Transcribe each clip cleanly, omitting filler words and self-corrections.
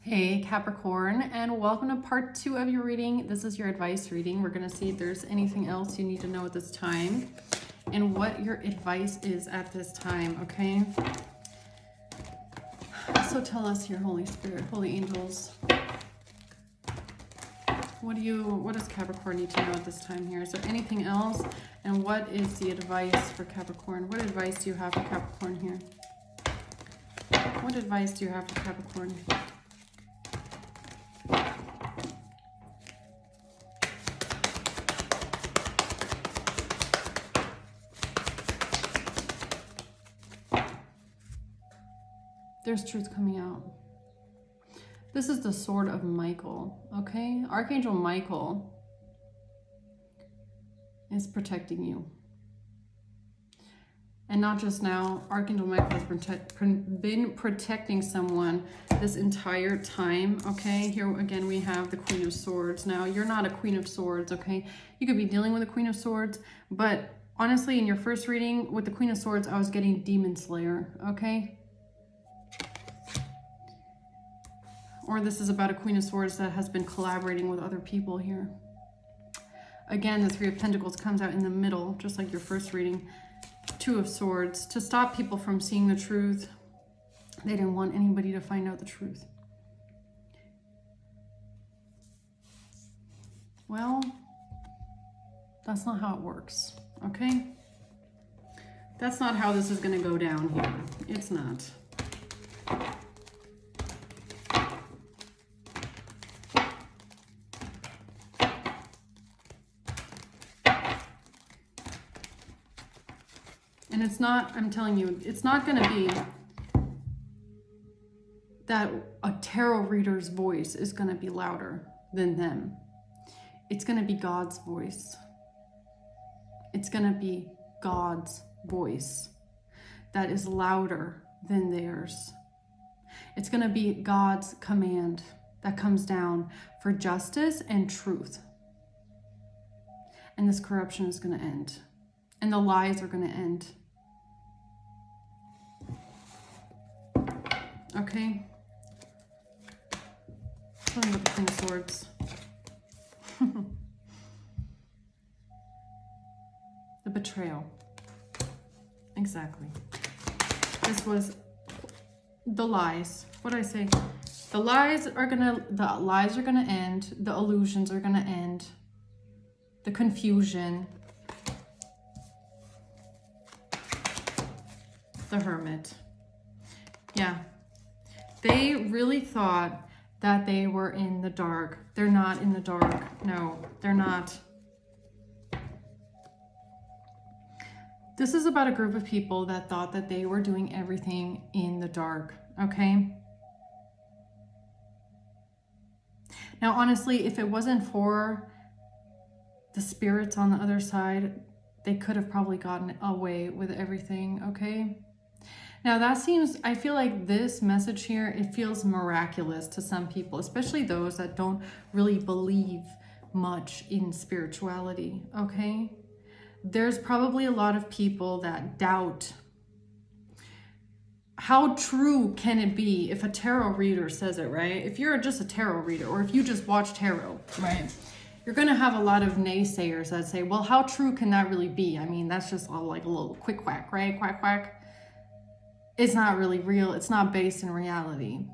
Hey Capricorn, and welcome to part 2 of your reading. This is your advice reading. We're going to see if there's anything else you need to know at this time and what your advice is at this time, okay? So tell us, your Holy Spirit, Holy Angels, what does Capricorn need to know at this time here? Is there anything else? And what is the advice for Capricorn? What advice do you have for Capricorn here? What advice do you have for Capricorn? There's truth coming out. This is the sword of Michael, okay? Archangel Michael is protecting you. And not just now, Archangel Michael has been protecting someone this entire time, okay? Here again, we have the Queen of Swords. Now, you're not a Queen of Swords, okay? You could be dealing with a Queen of Swords, but honestly, in your first reading with the Queen of Swords, I was getting Demon Slayer, okay? Or this is about a Queen of Swords that has been collaborating with other people here. Again, the Three of Pentacles comes out in the middle, just like your first reading. Two of Swords, to stop people from seeing the truth. They didn't want anybody to find out the truth. Well, that's not how it works, okay? That's not how this is going to go down here. It's not. And it's not, I'm telling you, it's not going to be that a tarot reader's voice is going to be louder than them. It's going to be God's voice. It's going to be God's voice that is louder than theirs. It's going to be God's command that comes down for justice and truth. And this corruption is going to end. And the lies are going to end. Okay. Pulling up the Queen of Swords. The betrayal. Exactly. This was the lies. What did I say? The lies are gonna end. The illusions are gonna end. The confusion. The Hermit. Yeah. They really thought that they were in the dark. They're not in the dark. No, they're not. This is about a group of people that thought that they were doing everything in the dark, okay? Now, honestly, if it wasn't for the spirits on the other side, they could have probably gotten away with everything, okay? Now that seems, I feel like this message here, it feels miraculous to some people, especially those that don't really believe much in spirituality, okay? There's probably a lot of people that doubt how true can it be if a tarot reader says it, right? If you're just a tarot reader or if you just watch tarot, right? You're going to have a lot of naysayers that say, well, how true can that really be? I mean, that's just like a little quick quack, right? Quack, quack. It's not really real. It's not based in reality,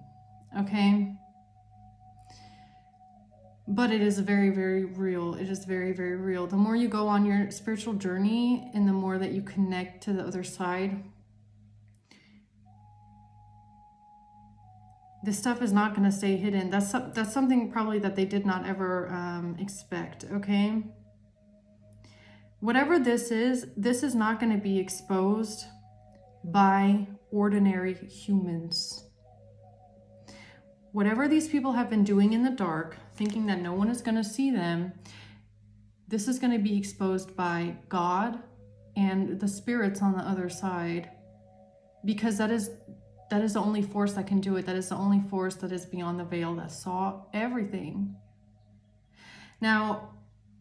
okay? But it is very, very real. It is very, very real. The more you go on your spiritual journey and the more that you connect to the other side, this stuff is not going to stay hidden. That's something probably that they did not ever expect, okay? Whatever this is not going to be exposed by ordinary humans. Whatever these people have been doing in the dark, thinking that no one is going to see them, this is going to be exposed by God and the spirits on the other side, because that is the only force that can do it. That is the only force that is beyond the veil that saw everything. Now,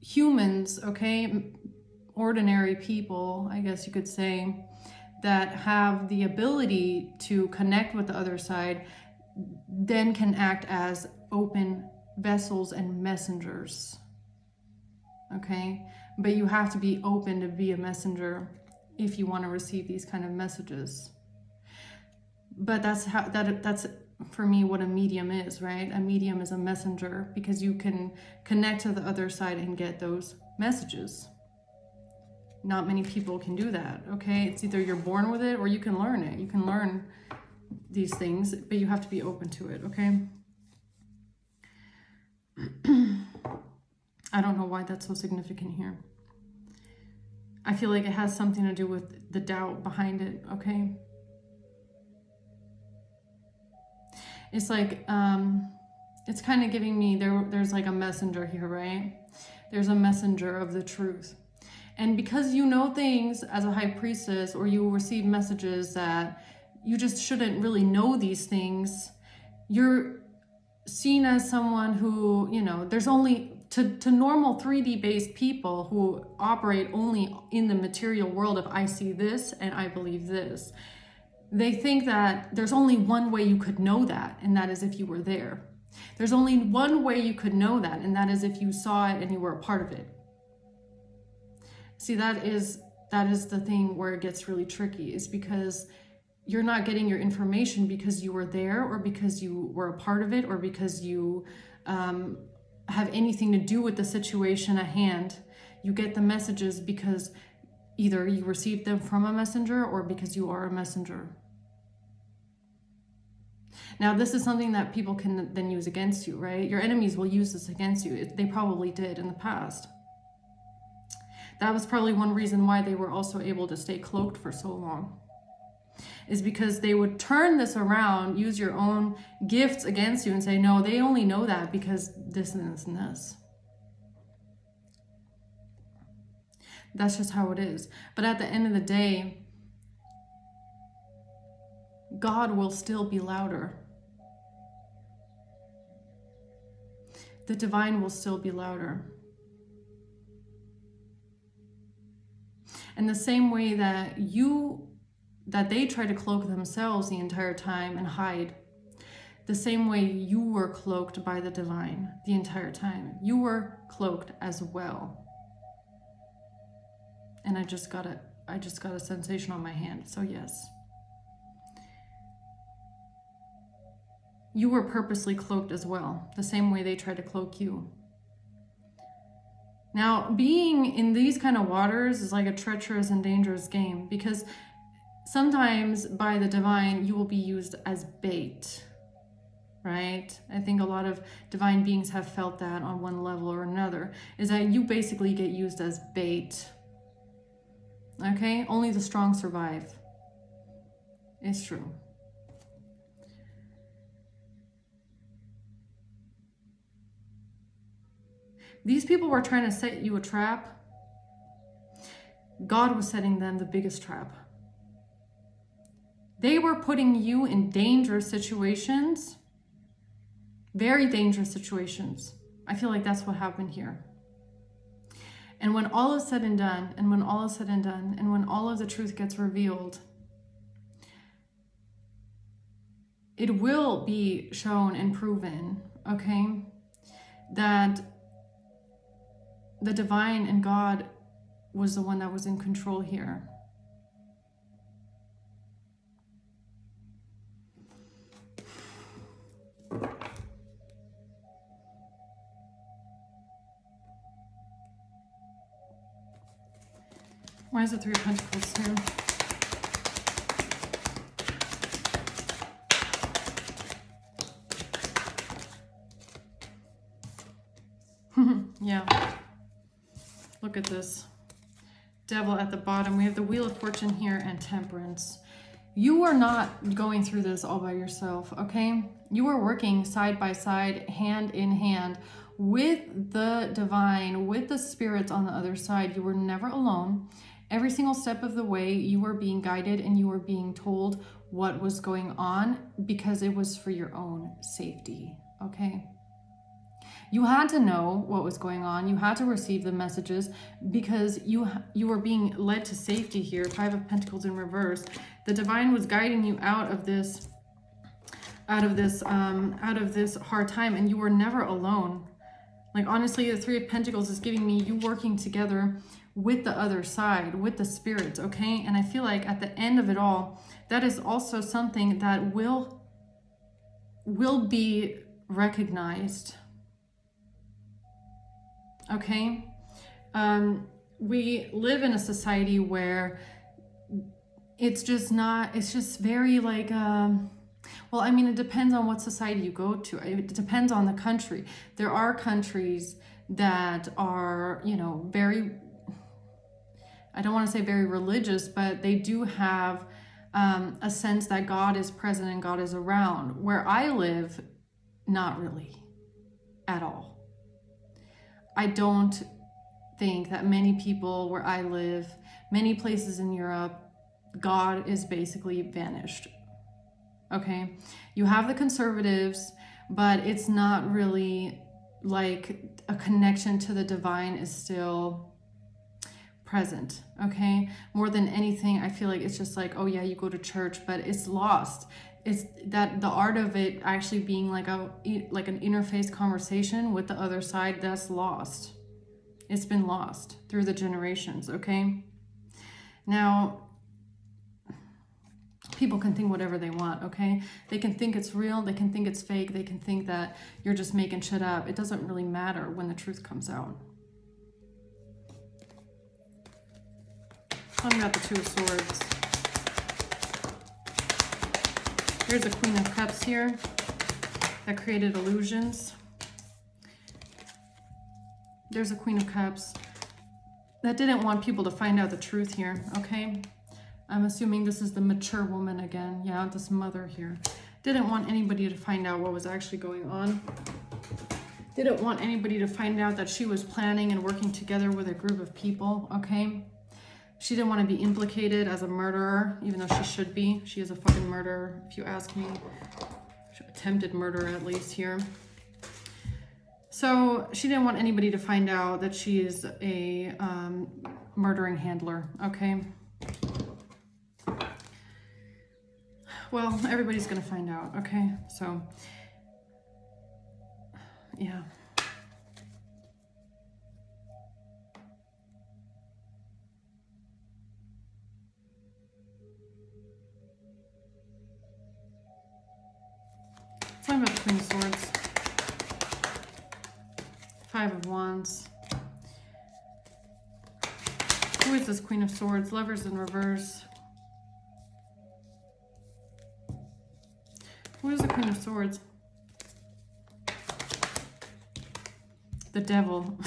humans, okay, ordinary people, I guess you could say, that have the ability to connect with the other side, then can act as open vessels and messengers. Okay? But you have to be open to be a messenger if you want to receive these kind of messages. But that's for me what a medium is, right? A medium is a messenger, because you can connect to the other side and get those messages. Not many people can do that, okay? It's either you're born with it or you can learn it. You can learn these things, but you have to be open to it, okay? I don't know why that's so significant here. I feel like it has something to do with the doubt behind it, okay? It's like, it's kind of giving me, there's like a messenger here, right? There's a messenger of the truth. And because you know things as a high priestess, or you receive messages that you just shouldn't really know these things, you're seen as someone who, you know, there's only, to normal 3D based people who operate only in the material world of I see this and I believe this, they think that there's only one way you could know that, and that is if you were there. There's only one way you could know that, and that is if you saw it and you were a part of it. See, that is the thing where it gets really tricky, is because you're not getting your information because you were there, or because you were a part of it, or because you have anything to do with the situation at hand. You get the messages because either you received them from a messenger or because you are a messenger. Now, this is something that people can then use against you, right? Your enemies will use this against you. They probably did in the past. That was probably one reason why they were also able to stay cloaked for so long, is because they would turn this around, use your own gifts against you and say, no, they only know that because this and this and this. That's just how it is. But at the end of the day, God will still be louder. The divine will still be louder. And the same way that they try to cloak themselves the entire time and hide, the same way you were cloaked by the divine the entire time. You were cloaked as well. And I just got a sensation on my hand, so yes. You were purposely cloaked as well, the same way they tried to cloak you. Now, being in these kind of waters is like a treacherous and dangerous game, because sometimes by the divine, you will be used as bait, right? I think a lot of divine beings have felt that on one level or another, is that you basically get used as bait. Okay? Only the strong survive. It's true. These people were trying to set you a trap. God was setting them the biggest trap. They were putting you in dangerous situations, very dangerous situations. I feel like that's what happened here. And when all is said and done, and when all of the truth gets revealed, it will be shown and proven, okay, that the divine and God was the one that was in control here. Why is the Three of Pentacles here? Yeah. Look at this. Devil at the bottom. We have the Wheel of Fortune here and Temperance. You are not going through this all by yourself, okay? You are working side by side, hand in hand with the divine, with the spirits on the other side. You were never alone. Every single step of the way, you were being guided and you were being told what was going on because it was for your own safety, okay? You had to know what was going on. You had to receive the messages because you were being led to safety here. Five of Pentacles in reverse. The divine was guiding you out of this out of this hard time, and you were never alone. Like, honestly, the Three of Pentacles is giving me you working together with the other side, with the spirits, okay? And I feel like at the end of it all, that is also something that will be recognized, okay? We live in a society where it's just very like, well, I mean, it depends on what society you go to. It depends on the country. There are countries that are, you know, very, I don't want to say very religious, but they do have a sense that God is present and God is around. Where I live, not really at all. I don't think that many people where I live, many places in Europe, God is basically vanished. Okay, you have the conservatives, but it's not really like a connection to the divine is still present. Okay, more than anything, I feel like it's just like, oh yeah, you go to church, but it's lost. It's that the art of it actually being like an interface conversation with the other side, that's lost. It's been lost through the generations. Okay, now people can think whatever they want, okay? They can think it's real, they can think it's fake, they can think that you're just making shit up. It doesn't really matter when the truth comes out. I've got the Two of Swords. Here's a Queen of Cups here that created illusions. There's a Queen of Cups that didn't want people to find out the truth here, okay? I'm assuming this is the mature woman again. Yeah, this mother here. Didn't want anybody to find out what was actually going on. Didn't want anybody to find out that she was planning and working together with a group of people, okay? She didn't want to be implicated as a murderer, even though she should be. She is a fucking murderer, if you ask me. Attempted murder, at least, here. So she didn't want anybody to find out that she is a murdering handler, okay? Well, everybody's gonna find out, okay? So, yeah. Talking about the Queen of Swords. Five of Wands. Who is this Queen of Swords? Lovers in reverse. Who is the Queen of Swords? The Devil.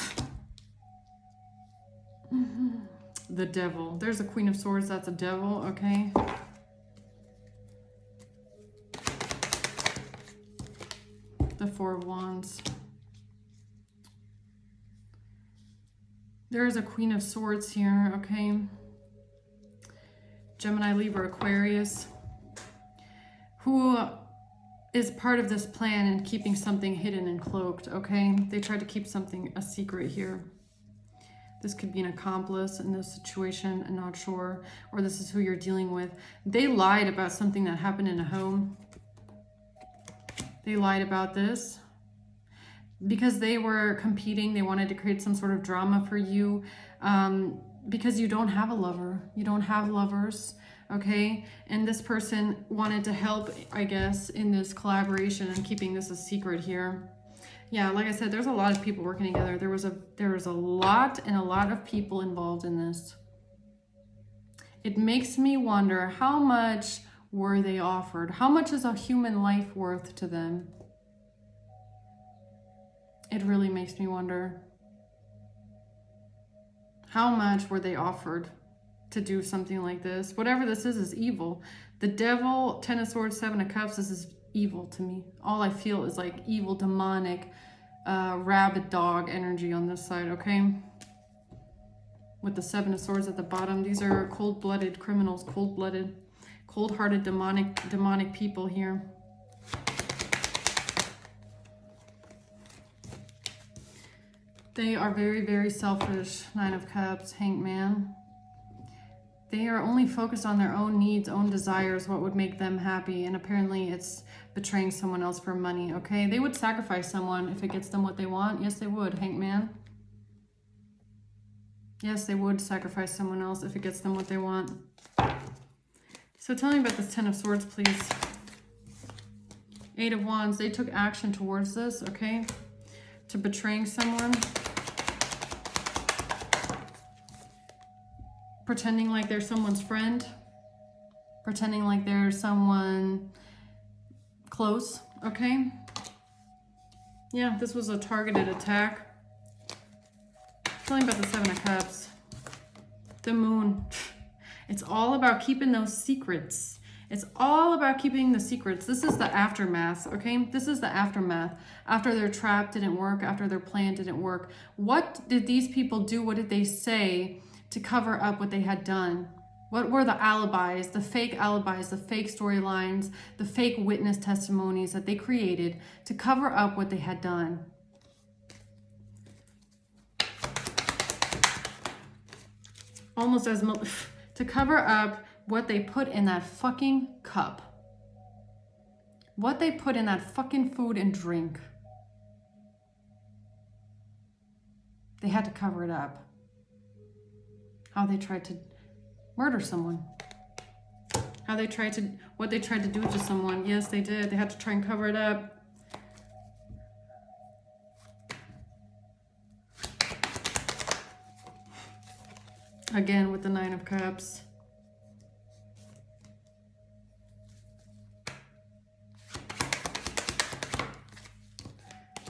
The Devil. There's a Queen of Swords, that's a devil, okay? The Four of Wands. There is a Queen of Swords here, okay? Gemini, Libra, Aquarius. Who is part of this plan and keeping something hidden and cloaked, okay? They tried to keep something a secret here. This could be an accomplice in this situation, I'm not sure. Or this is who you're dealing with. They lied about something that happened in a home. They lied about this because they were competing. They wanted to create some sort of drama for you because you don't have a lover. You don't have lovers. Okay, and this person wanted to help, I guess, in this collaboration and keeping this a secret here. Yeah, like I said, there's a lot of people working together. There was a lot of people involved in this. It makes me wonder, how much were they offered? How much is a human life worth to them? It really makes me wonder. How much were they offered to do something like this? Whatever this is evil. The Devil, Ten of Swords, Seven of Cups, this is evil to me. All I feel is like evil, demonic, rabid dog energy on this side, okay? With the Seven of Swords at the bottom. These are cold-blooded criminals, cold-blooded, cold-hearted, demonic people here. They are very, very selfish. Nine of Cups, Hanged Man. They are only focused on their own needs, own desires, what would make them happy. And apparently it's betraying someone else for money, okay? They would sacrifice someone if it gets them what they want. Yes, they would, Hangman. Yes, they would sacrifice someone else if it gets them what they want. So tell me about this Ten of Swords, please. Eight of Wands. They took action towards this, okay? To betraying someone. Pretending like they're someone's friend. Pretending like they're someone close, okay? Yeah, this was a targeted attack. Tell me about the Seven of Cups. The Moon. It's all about keeping those secrets. It's all about keeping the secrets. This is the aftermath, okay? This is the aftermath. After their trap didn't work, after their plan didn't work. What did these people do? What did they say to cover up what they had done? What were the alibis, the fake storylines, the fake witness testimonies that they created to cover up what they had done? Almost as much to cover up what they put in that fucking cup. What they put in that fucking food and drink. They had to cover it up. How they tried to murder someone. How they tried to, what they tried to do to someone. Yes, they did. They had to try and cover it up. Again with the Nine of Cups.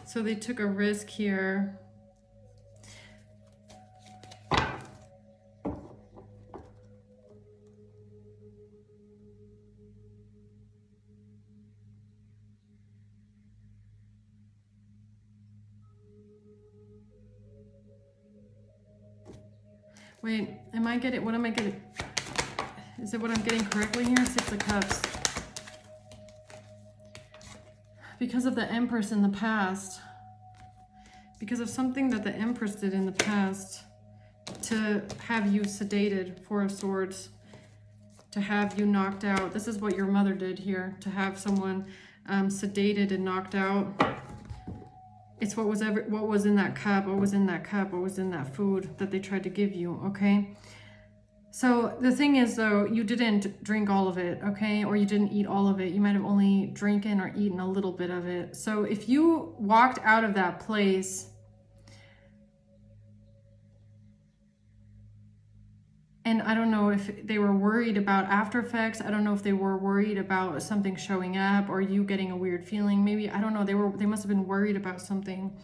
So they took a risk here. Wait, am I getting, what am I getting? Is it what I'm getting correctly here? Six of Cups. Because of the Empress in the past. Because of something that the Empress did in the past. To have you sedated, Four of Swords. To have you knocked out. This is what your mother did here. To have someone sedated and knocked out. It's what was in that cup, what was in that cup, what was in that food that they tried to give you, okay? So the thing is, though, you didn't drink all of it, okay? Or you didn't eat all of it. You might have only drinking or eaten a little bit of it. So if you walked out of that place and I don't know if they were worried about after effects. I don't know if they were worried about something showing up or you getting a weird feeling. Maybe, I don't know, they must have been worried about something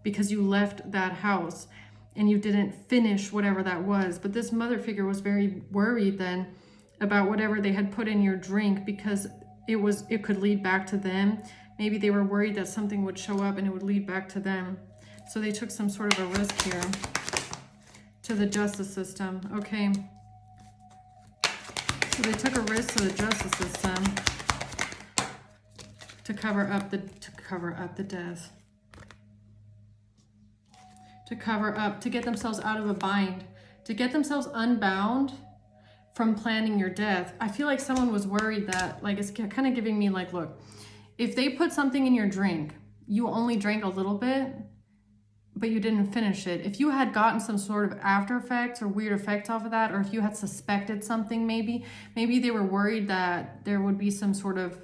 because you left that house and you didn't finish whatever that was. But this mother figure was very worried then about whatever they had put in your drink because it could lead back to them. Maybe they were worried that something would show up and it would lead back to them. So they took some sort of a risk here to the justice system, okay? So they took a risk to the justice system to cover up the death. To cover up, to get themselves out of a bind, to get themselves unbound from planning your death. I feel like someone was worried that, like, it's kind of giving me like, look, if they put something in your drink, you only drank a little bit, but you didn't finish it. If you had gotten some sort of after effects or weird effects off of that, or if you had suspected something, maybe they were worried that there would be some sort of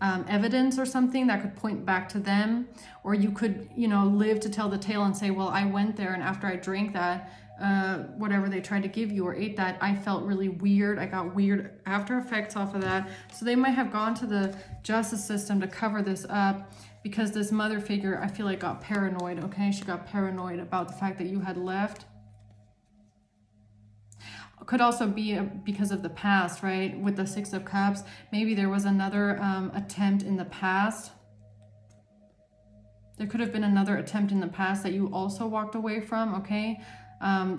evidence or something that could point back to them, or you could, live to tell the tale and say, well, I went there and after I drank that, whatever they tried to give you or ate that, I felt really weird. I got weird after effects off of that. So they might have gone to the justice system to cover this up because this mother figure, I feel like, got paranoid, okay? She got paranoid about the fact that you had left. Could also be because of the past, right? With the Six of Cups, maybe there was another attempt in the past. There could have been another attempt in the past that you also walked away from, okay?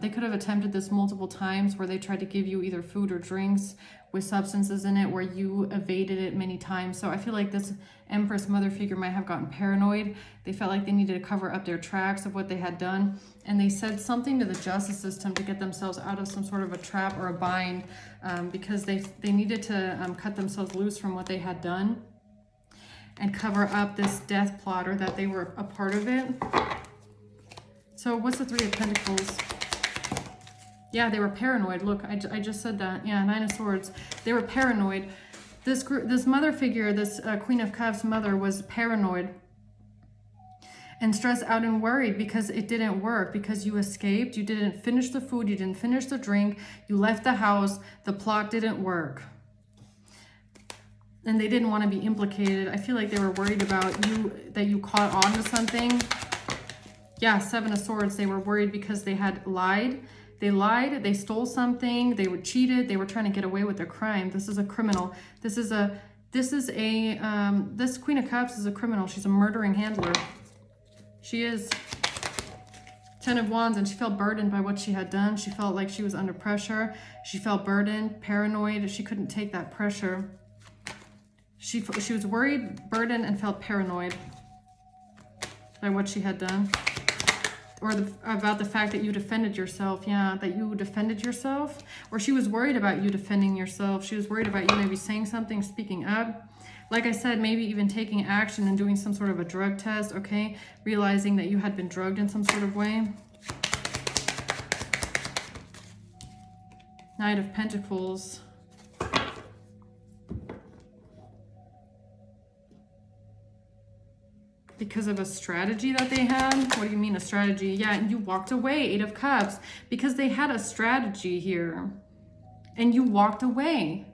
They could have attempted this multiple times where they tried to give you either food or drinks with substances in it where you evaded it many times. So I feel like this Empress mother figure might have gotten paranoid. They felt like they needed to cover up their tracks of what they had done. And they said something to the justice system to get themselves out of some sort of a trap or a bind because they needed to cut themselves loose from what they had done. and cover up this death plot, or that they were a part of it. So what's the Three of Pentacles? Yeah, they were paranoid. Look, I just said that. Yeah, Nine of Swords. They were paranoid. This mother figure, this Queen of Cups mother, was paranoid and stressed out and worried because it didn't work, because you escaped, you didn't finish the food, you didn't finish the drink, you left the house, the plot didn't work. And they didn't want to be implicated. I feel like they were worried about you, that you caught on to something. Yeah, Seven of Swords. They were worried because they had lied. They lied, they stole something, they were cheated, they were trying to get away with their crime. This is a criminal. This Queen of Cups is a criminal. She's a murdering handler. She is. Ten of Wands, and she felt burdened by what she had done. She felt like she was under pressure. She felt burdened, paranoid. She couldn't take that pressure. She was worried, burdened, and felt paranoid by what she had done. Or about the fact that you defended yourself. Yeah, that you defended yourself. Or she was worried about you defending yourself. She was worried about you maybe saying something, speaking up. Like I said, maybe even taking action and doing some sort of a drug test, okay? Realizing that you had been drugged in some sort of way. Knight of Pentacles. Because of a strategy that they had? What do you mean a strategy? Yeah, and you walked away, Eight of Cups, because they had a strategy here. And you walked away.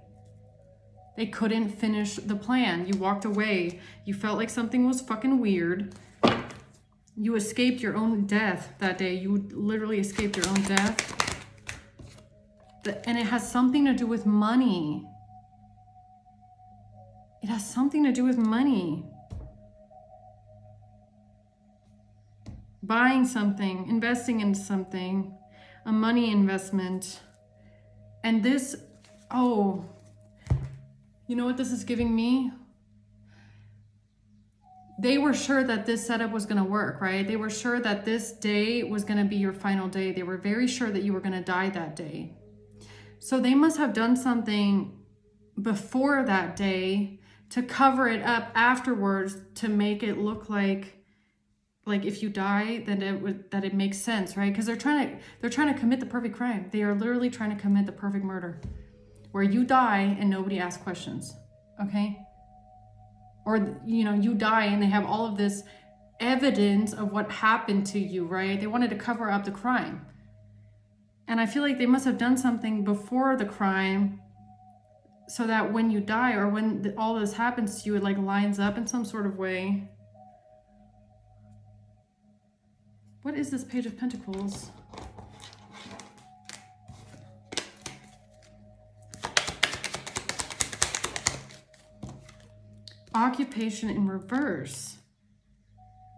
They couldn't finish the plan. You walked away. You felt like something was fucking weird. You escaped your own death that day. You literally escaped your own death. And it has something to do with money. It has something to do with money. Buying something, investing in something, a money investment. And this, oh, you know what this is giving me? They were sure that this setup was going to work, right? They were sure that this day was going to be your final day. They were very sure that you were going to die that day. So they must have done something before that day to cover it up afterwards, to make it look like if you die, then it makes sense, right? Because they're trying to commit the perfect crime. They are literally trying to commit the perfect murder, where you die and nobody asks questions, okay? Or, you know, you die and they have all of this evidence of what happened to you, right? They wanted to cover up the crime. And I feel like they must have done something before the crime so that when you die, or when all this happens to you, it like lines up in some sort of way. What is this Page of Pentacles? Occupation in reverse.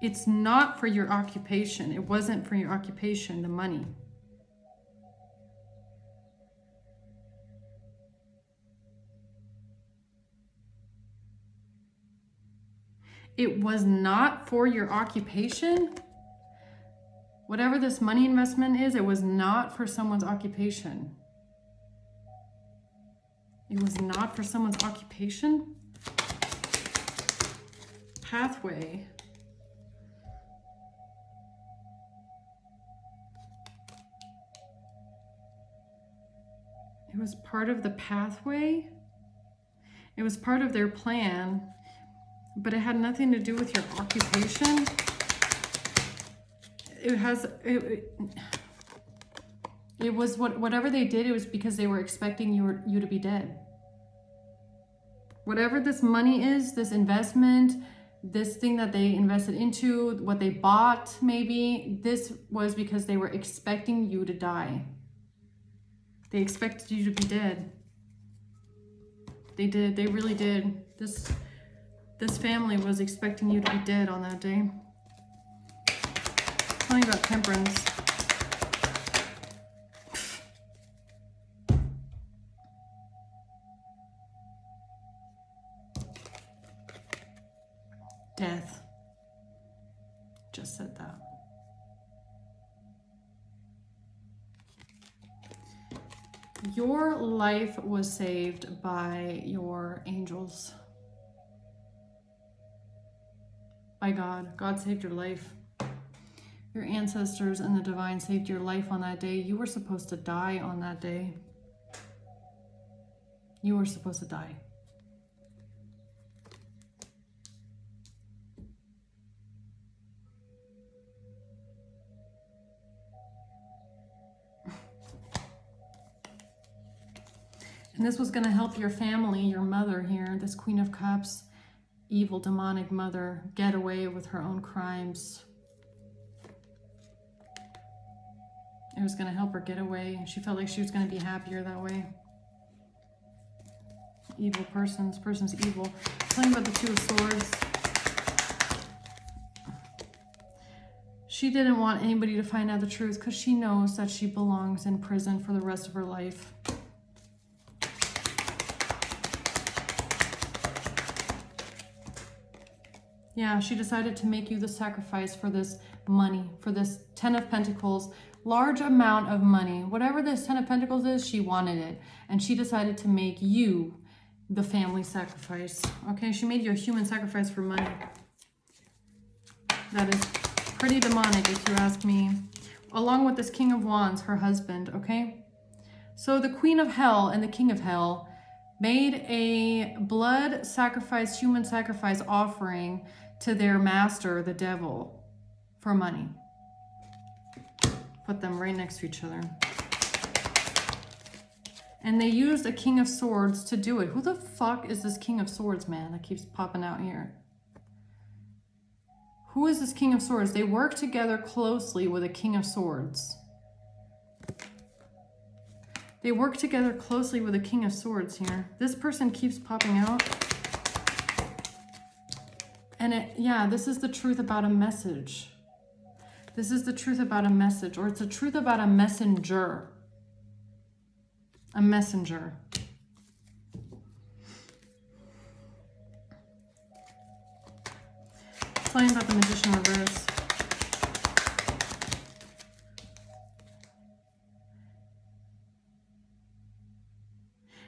It's not for your occupation. It wasn't for your occupation, the money. It was not for your occupation? Whatever this money investment is, it was not for someone's occupation. It was not for someone's occupation? Pathway. It was part of the pathway. It was part of their plan, but it had nothing to do with your occupation. It was whatever they did, it was because they were expecting you to be dead. Whatever this money is, this investment, this thing that they invested into, what they bought maybe, this was because they were expecting you to die. They expected you to be dead. They did, they really did. This family was expecting you to be dead on that day. Tell me about Temperance. Death. Just said that. Your life was saved by your angels. by God. God saved your life. Your ancestors and the divine saved your life on that day. You were supposed to die on that day. You were supposed to die. And this was going to help your family, your mother here, this Queen of Cups, evil, demonic mother, get away with her own crimes. It was going to help her get away. She felt like she was going to be happier that way. Evil person's evil. Tell me about the Two of Swords. She didn't want anybody to find out the truth because she knows that she belongs in prison for the rest of her life. Yeah, she decided to make you the sacrifice for this money, for this 10 of Pentacles, large amount of money. Whatever this 10 of Pentacles is, she wanted it. And she decided to make you the family sacrifice. Okay, she made you a human sacrifice for money. That is pretty demonic, if you ask me. Along with this King of Wands, her husband, okay? So the Queen of Hell and the King of Hell made a blood sacrifice, human sacrifice offering to their master, the devil, for money. Put them right next to each other. And they used a King of Swords to do it. Who the fuck is this King of Swords, man, that keeps popping out here? Who is this King of Swords? They work together closely with a King of Swords. They work together closely with a King of Swords here. This person keeps popping out. And yeah, this is the truth about a message. This is the truth about a message, or it's the truth about a messenger. A messenger. Tell me about the Magician reverse.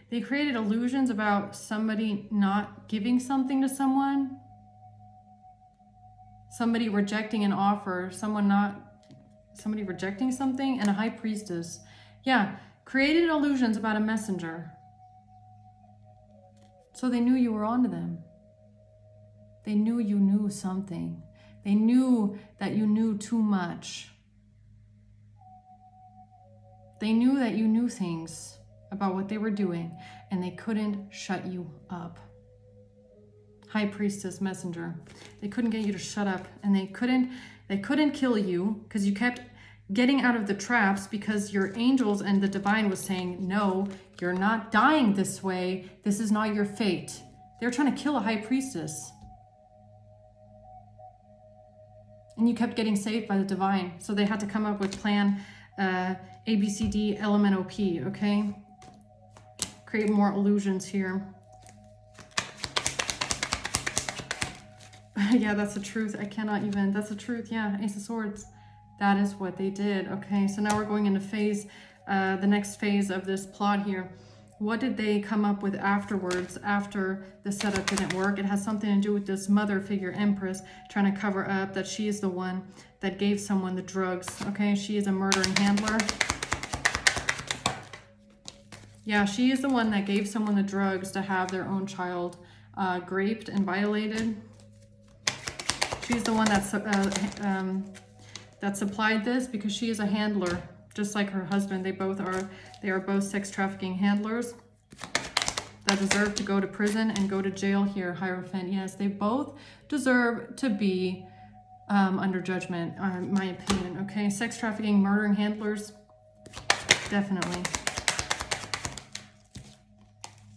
They created illusions about somebody not giving something to someone. Somebody rejecting an offer. Somebody rejecting something. And a High Priestess. Yeah. Created illusions about a messenger. So they knew you were onto them. They knew you knew something. They knew that you knew too much. They knew that you knew things about what they were doing, and they couldn't shut you up. High Priestess, messenger. They couldn't get you to shut up, and they couldn't kill you because you kept getting out of the traps because your angels and the divine was saying, no, you're not dying this way. This is not your fate. They're trying to kill a High Priestess. And you kept getting saved by the divine. So they had to come up with plan ABCD element OP, okay? Create more illusions here. Yeah, that's the truth. I cannot even, that's the truth. Yeah, Ace of Swords. That is what they did. Okay, so now we're going into phase, the next phase of this plot here. What did they come up with afterwards, after the setup didn't work? It has something to do with this mother figure, Empress, trying to cover up that she is the one that gave someone the drugs. Okay, she is a murdering handler. Yeah, she is the one that gave someone the drugs to have their own child raped and violated. She's the one that's that supplied this because she is a handler, just like her husband. They are both sex trafficking handlers that deserve to go to prison and go to jail here, Hierophant. Yes, they both deserve to be under judgment, in my opinion. Okay, sex trafficking, murdering handlers, definitely.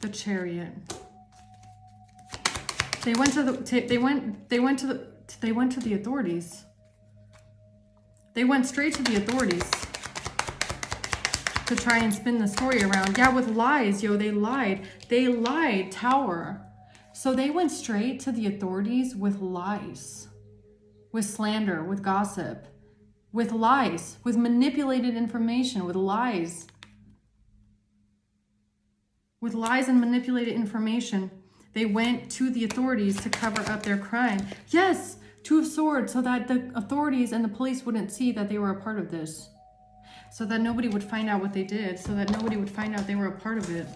The Chariot. They went to the authorities. They went straight to the authorities to try and spin the story around. Yeah, with lies, yo, they lied. They lied, Tower. So they went straight to the authorities with lies, with slander, with gossip, with lies, with manipulated information, with lies. With lies and manipulated information, they went to the authorities to cover up their crime. Yes, Two of Swords, so that the authorities and the police wouldn't see that they were a part of this. So that nobody would find out what they did. So that nobody would find out they were a part of it.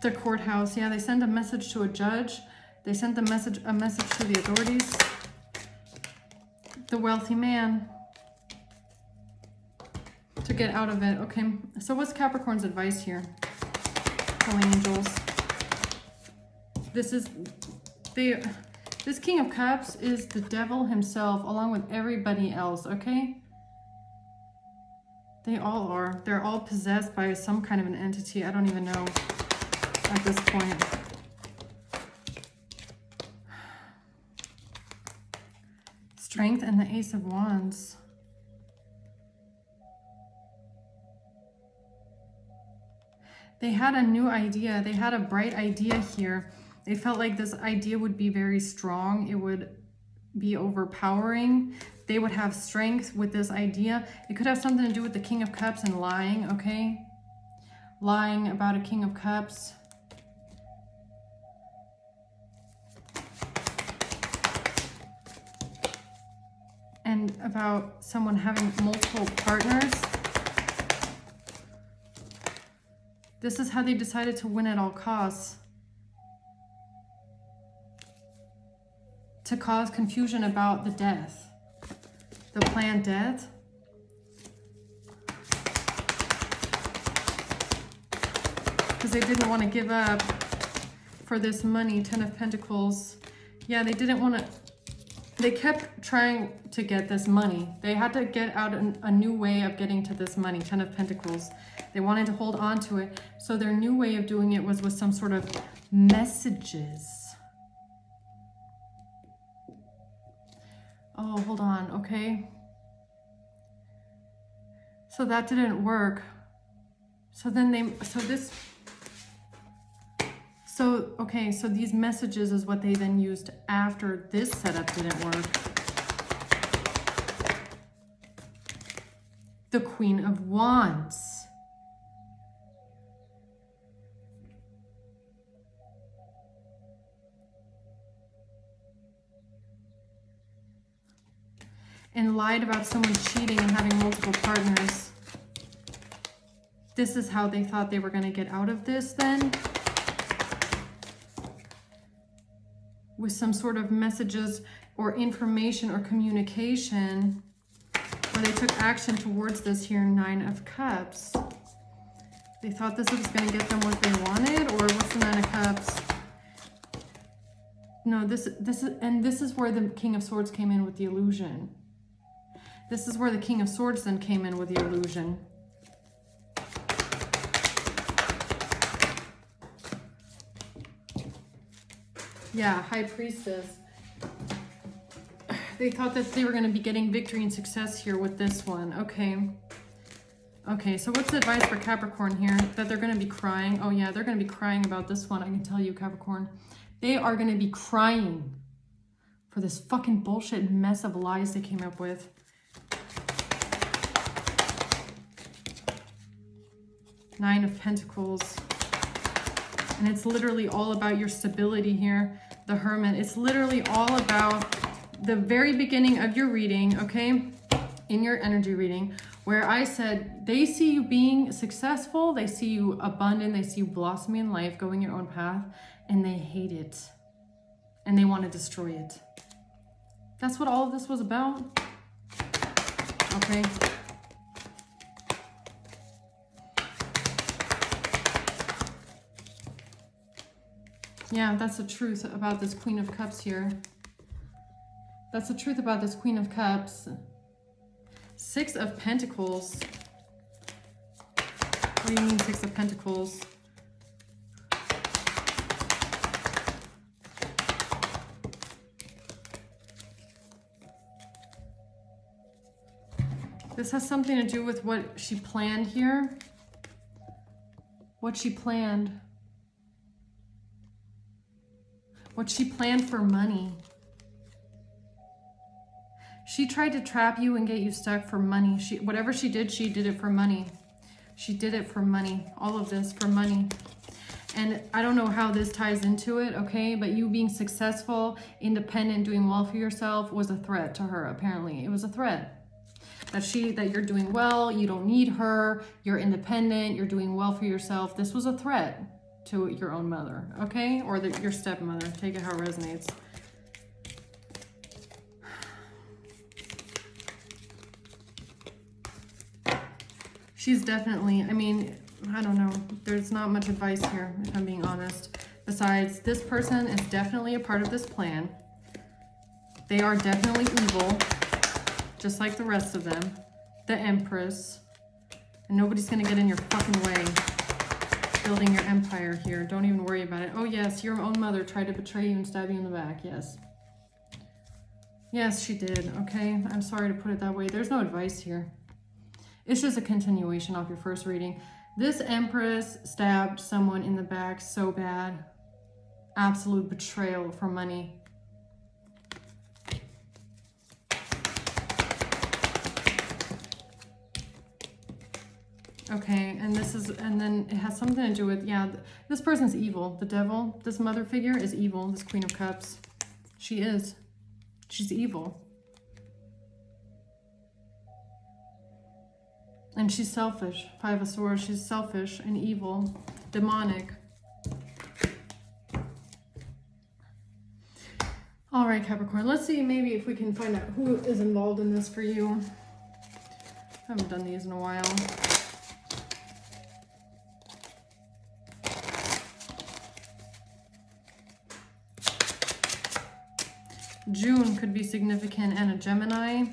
The courthouse. Yeah, they sent a message to a judge. They sent a message to the authorities. The wealthy man. To get out of it. Okay, so what's Capricorn's advice here? Holy angels. This King of Cups is the devil himself, along with everybody else, okay? They all are. They're all possessed by some kind of an entity. I don't even know at this point. Strength and the Ace of Wands. They had a new idea. They had a bright idea here. They felt like this idea would be very strong. It would be overpowering. They would have strength with this idea. It could have something to do with the King of Cups and lying, okay? Lying about a King of Cups. And about someone having multiple partners. This is how they decided to win at all costs. To cause confusion about the death. The planned death. Because they didn't want to give up for this money. 10 of Pentacles. Yeah, they didn't want to... They kept trying to get this money. They had to get out a new way of getting to this money. 10 of Pentacles. They wanted to hold on to it. So their new way of doing it was with some sort of messages. Oh, hold on. Okay. So that didn't work. So then okay, so these messages is what they then used after this setup didn't work. The Queen of Wands. And lied about someone cheating and having multiple partners. This is how they thought they were going to get out of this then. With some sort of messages or information or communication. Or they took action towards this here, 9 of Cups. They thought this was going to get them what they wanted, or what's the 9 of Cups? No, this is where the King of Swords came in with the illusion. This is where the King of Swords then came in with the illusion. Yeah, High Priestess. They thought that they were going to be getting victory and success here with this one. Okay. Okay, so what's the advice for Capricorn here? That they're going to be crying. Oh yeah, they're going to be crying about this one. I can tell you, Capricorn. They are going to be crying for this fucking bullshit mess of lies they came up with. Nine of Pentacles. And it's literally all about your stability here. The Hermit. It's literally all about the very beginning of your reading, okay? In your energy reading, where I said they see you being successful, they see you abundant, they see you blossoming in life, going your own path, and they hate it. And they want to destroy it. That's what all of this was about. Okay. Yeah, that's the truth about this Queen of Cups here. That's the truth about this Queen of Cups. 6 of Pentacles. What do you mean 6 of Pentacles? This has something to do with what she planned here. What she planned. What she planned for money. She tried to trap you and get you stuck for money. Whatever she did it for money. She did it for money. All of this for money. And I don't know how this ties into it, okay? But you being successful, independent, doing well for yourself was a threat to her, apparently. It was a threat. That you're doing well, you don't need her, you're independent, you're doing well for yourself. This was a threat to your own mother, okay? Or your stepmother. Take it how it resonates. She's definitely, I mean, I don't know. There's not much advice here, if I'm being honest. Besides, this person is definitely a part of this plan. They are definitely evil, just like the rest of them. The Empress. And nobody's going to get in your fucking way. Building your empire here. Don't even worry about it. Oh, yes, your own mother tried to betray you and stab you in the back. Yes. Yes, she did. Okay. I'm sorry to put it that way. There's no advice here. It's just a continuation of your first reading. This Empress stabbed someone in the back so bad. Absolute betrayal for money. Okay, and then it has something to do with, yeah, this person's evil. The devil, this mother figure is evil. This Queen of Cups. She is. She's evil. And she's selfish. Five of Swords, she's selfish and evil, demonic. All right, Capricorn, let's see maybe if we can find out who is involved in this for you. I haven't done these in a while. June could be significant, and a Gemini.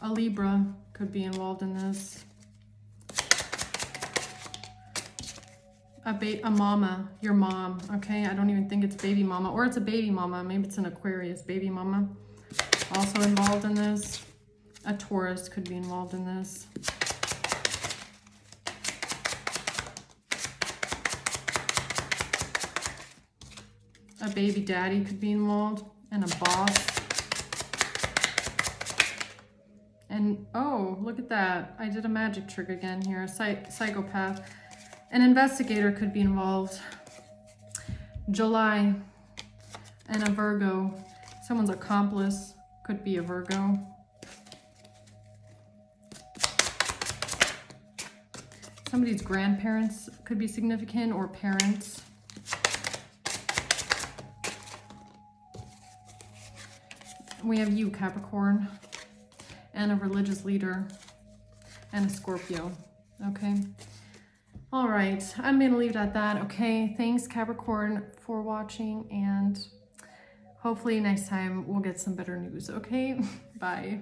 A Libra could be involved in this. A mama, your mom, okay? I don't even think it's baby mama, or it's a baby mama. Maybe it's an Aquarius baby mama. Also involved in this. A Taurus could be involved in this. A baby daddy could be involved, and a boss. And, oh, look at that. I did a magic trick again here. A psychopath. An investigator could be involved. July. And a Virgo. Someone's accomplice could be a Virgo. Somebody's grandparents could be significant, or parents. We have you, Capricorn. And a religious leader, and a Scorpio, okay? All right, I'm gonna leave it at that, okay? Thanks, Capricorn, for watching, and hopefully next time we'll get some better news, okay? Bye.